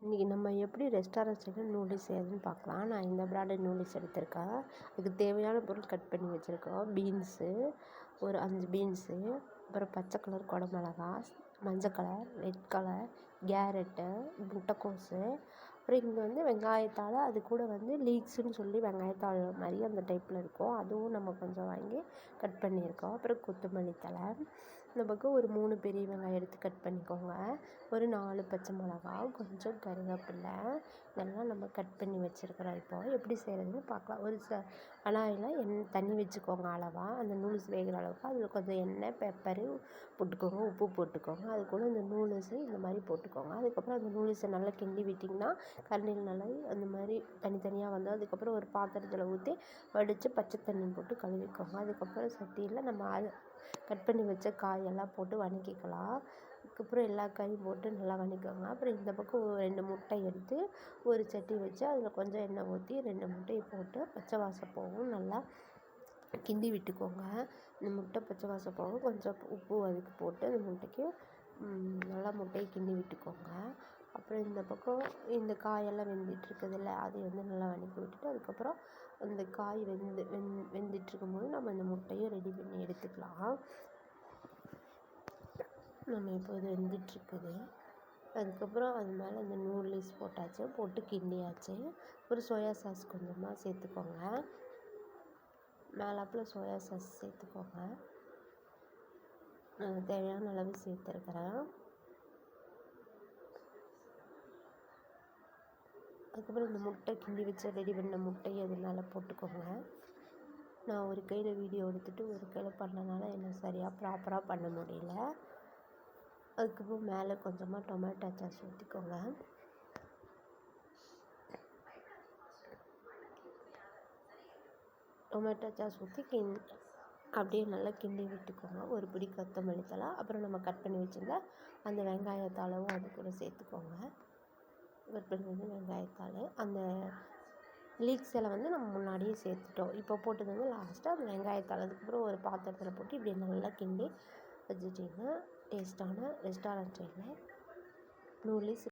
இன்றைக்கி நம்ம எப்படி ரெஸ்டாரண்ட் ஸ்டைலில் நூடுல்ஸ் செய்யறதுன்னு பார்க்கலாம். நான் இந்த பிராண்டட் நூடுல்ஸ் எடுத்திருக்கேன். அதுக்கு தேவையான பொருள் கட் பண்ணி வச்சுருக்கோம். பீன்ஸு ஒரு 5 பீன்ஸு, அப்புறம் பச்சை கலர் குடமிளகா, மஞ்சள் கலர், ரெட் கலர், கேரட்டு, முட்டைக்கோஸு, அப்புறம் இங்கே வந்து வெங்காயத்தாள், அது கூட வந்து லீக்ஸுன்னு சொல்லி வெங்காயத்தாள் மாதிரி அந்த டைப்பில் இருக்கும், அதுவும் நம்ம கொஞ்சம் வாங்கி கட் பண்ணியிருக்கோம். அப்புறம் கொத்தமல்லி தழை, இந்த பக்கம் ஒரு 3 பெரிய வெங்காயம் எடுத்து கட் பண்ணிக்கோங்க. ஒரு 4 பச்சை மிளகா, கொஞ்சம் கருவேப்பிலை, இதெல்லாம் நம்ம கட் பண்ணி வச்சுருக்கிறோம். இப்போ எப்படி செய்கிறதுன்னு பார்க்கலாம். ஒரு கடாயில் தண்ணி வச்சுக்கோங்க அளவாக, அந்த நூடுல்ஸ் வேகிற அளவுக்கு. அதில் கொஞ்சம் எண்ணெய், பெப்பரு போட்டுக்கோங்க, உப்பு போட்டுக்கோங்க. அது கூட இந்த நூடுல்ஸு இந்த மாதிரி போட்டுக்கோங்க. அதுக்கப்புறம் அந்த நூடுல்ஸை நல்லா கிண்டி விட்டிங்கன்னா கரண்டியில் நல்லா அந்த மாதிரி தனித்தனியாக வந்து அதுக்கப்புறம் ஒரு பாத்திரத்தில் ஊற்றி வடித்து பச்சை தண்ணி போட்டு கழுவிக்கோங்க. அதுக்கப்புறம் சட்டியில் நம்ம கட் பண்ணி வச்ச காயெல்லாம் போட்டு வதக்கிக்கலாம். அதுக்கப்புறம் எல்லா காயும் போட்டு நல்லா வதக்கிக்கோங்க. அப்புறம் இந்த பக்கம் 2 முட்டை எடுத்து ஒரு சட்டி வச்சு அதில் கொஞ்சம் எண்ணெய் ஊற்றி 2 முட்டையை போட்டு பச்சை வாசம் போகும் நல்லா கிண்டி விட்டுக்கோங்க. இந்த முட்டை பச்சை வாசம் போக கொஞ்சம் உப்பு அதுக்கு போட்டு அந்த முட்டைக்கு நல்லா முட்டையை கிண்டி விட்டுக்கோங்க. அப்புறம் இந்த பக்கம் இந்த காயெல்லாம் வெந்துட்டுருக்குதுல்ல, அதை வந்து நல்லா வதக்கி விட்டுட்டு அதுக்கப்புறம் அந்த காய் வெந்துட்டுருக்கும்போது நம்ம இந்த முட்டையும் ரெடி பண்ணி எடுத்துக்கலாம். நம்ம இப்போ இது வெந்துட்டுருக்குது. அதுக்கப்புறம் அது மேலே இந்த நூடுல்ஸ் போட்டாச்சு, போட்டு கிண்டியாச்சு. ஒரு சோயா சாஸ் கொஞ்சமாக சேர்த்துக்கோங்க. மேலாப்பில் சோயா சாஸ் சேர்த்துக்கோங்க. நான் தேவையான அளவு சேர்த்துருக்கிறேன். அதுக்கப்புறம் இந்த முட்டை கிண்டி வச்சு ரெடி பண்ண முட்டையை அது மேலே போட்டுக்கோங்க. நான் ஒரு கையில் வீடியோ எடுத்துகிட்டு ஒரு கையில் பண்ணனால என்ன சரியாக ப்ராப்பராக பண்ண முடியல. அதுக்கப்புறம் மேலே கொஞ்சமாக டொமேட்டோ சாஸ் ஊற்றிக்கோங்க. டொமேட்டோ சாஸ் ஊற்றி அப்படியே நல்லா கிண்டி விட்டுக்கோங்க. ஒரு பிடி கொத்தமல்லி தழை, அப்புறம் நம்ம கட் பண்ணி வச்சுருந்த அந்த வெங்காயத்தாளவும் அது கூட சேர்த்துக்கோங்க. கட் பண்ணி வந்து வெங்காயத்தாள், அந்த லீக்ஸ் எல்லாம் வந்து நம்ம முன்னாடியே சேர்த்துட்டோம். இப்போ போட்டது வந்து லாஸ்ட்டாக அந்த வெங்காயத்தாள். அதுக்கப்புறம் ஒரு பாத்திரத்தில் போட்டு இப்படி நல்லா கிண்டி வச்சுட்டிங்கன்னா டேஸ்ட்டான ரெஸ்டாரண்ட் ஸ்டைலில் நூடுல்ஸ்